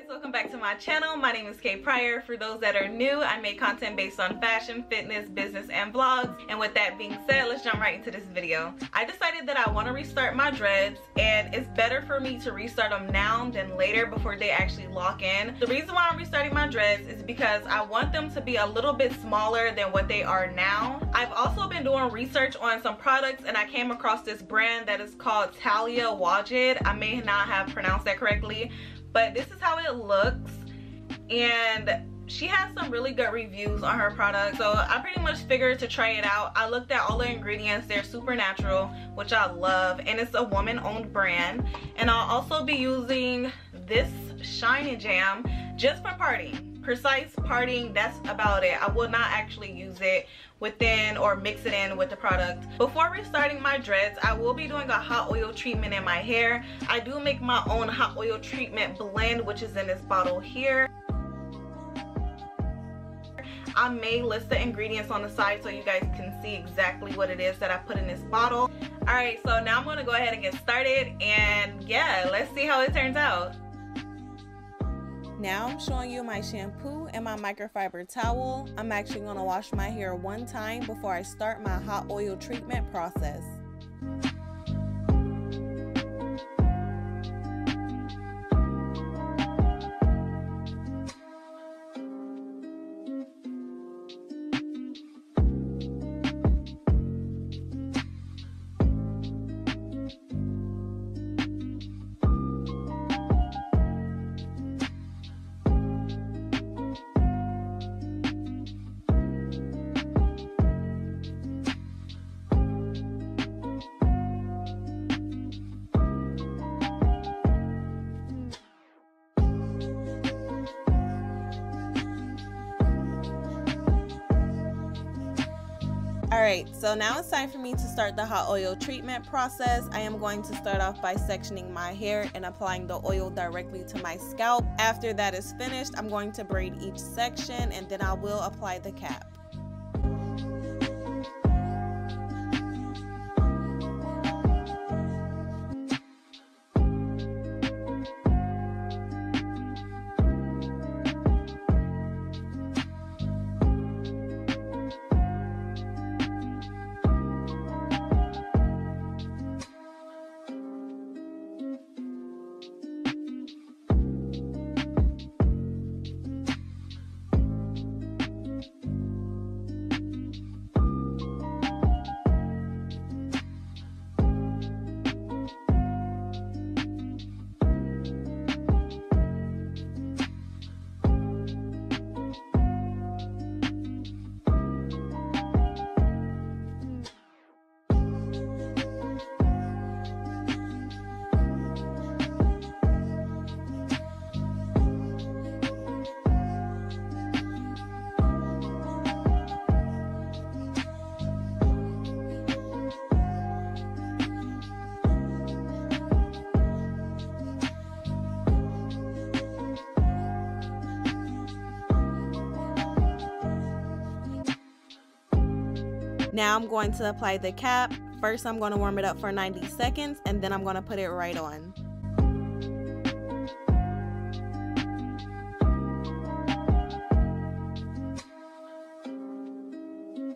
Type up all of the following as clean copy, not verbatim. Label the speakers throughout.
Speaker 1: guys, welcome back to my channel. My name is Kay Pryor. For those that are new, I make content based on fashion, fitness, business, and vlogs. And with that being said, let's jump right into this video. I decided that I want to restart my dreads, and it's better for me to restart them now than later before they actually lock in. The reason why I'm restarting my dreads is because I want them to be a little bit smaller than what they are now. I've also been doing research on some products, and I came across this brand that is called Talia Wajid. I may not have pronounced that correctly, but this is how it looks, and she has some really good reviews on her product, so I pretty much figured to try it out. I looked at all the ingredients. They're super natural, which I love, and it's a woman-owned brand. And I'll also be using this Shine Jam just for partying. Precise partying, that's about it. I will not actually use it within or mix it in with the product. Before restarting my dreads, I will be doing a hot oil treatment in my hair. I do make my own hot oil treatment blend, which is in this bottle here. I may list the ingredients on the side so you guys can see exactly what it is that I put in this bottle. Alright, so now I'm going to go ahead and get started, and yeah, let's see how it turns out. Now I'm showing you my shampoo and my microfiber towel. I'm actually going to wash my hair one time before I start my hot oil treatment process. Alright, so now it's time for me to start the hot oil treatment process. I am going to start off by sectioning my hair and applying the oil directly to my scalp. After that is finished, I'm going to braid each section, and then I will apply the cap. Now I'm going to apply the cap. First, I'm going to warm it up for 90 seconds, and then I'm going to put it right on.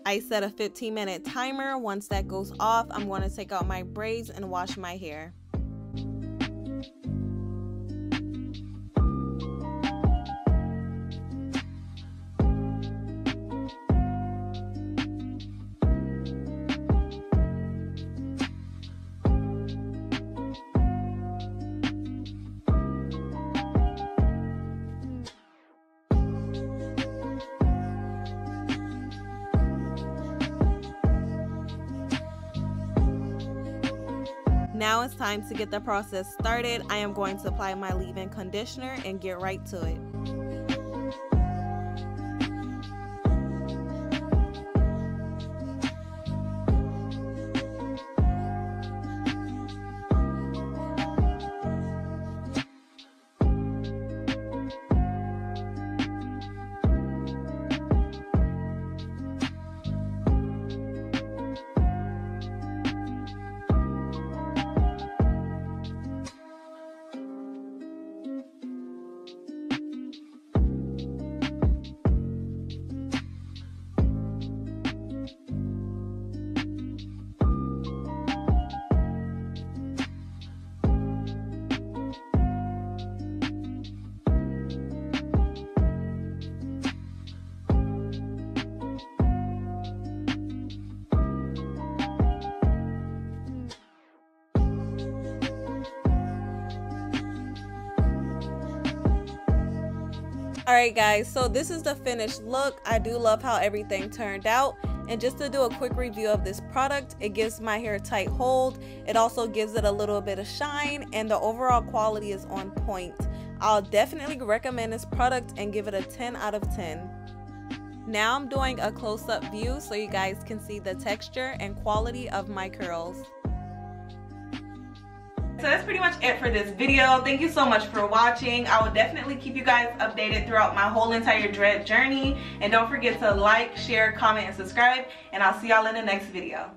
Speaker 1: I set a 15-minute timer. Once that goes off, I'm going to take out my braids and wash my hair. Now it's time to get the process started. I am going to apply my leave-in conditioner and get right to it. Alright guys, so this is the finished look. I do love how everything turned out. And just to do a quick review of this product, it gives my hair a tight hold. It also gives it a little bit of shine, and the overall quality is on point. I'll definitely recommend this product and give it a 10 out of 10. Now I'm doing a close-up view so you guys can see the texture and quality of my curls. So that's pretty much it for this video. Thank you so much for watching. I will definitely keep you guys updated throughout my whole entire dread journey. And don't forget to like, share, comment, and subscribe. And I'll see y'all in the next video.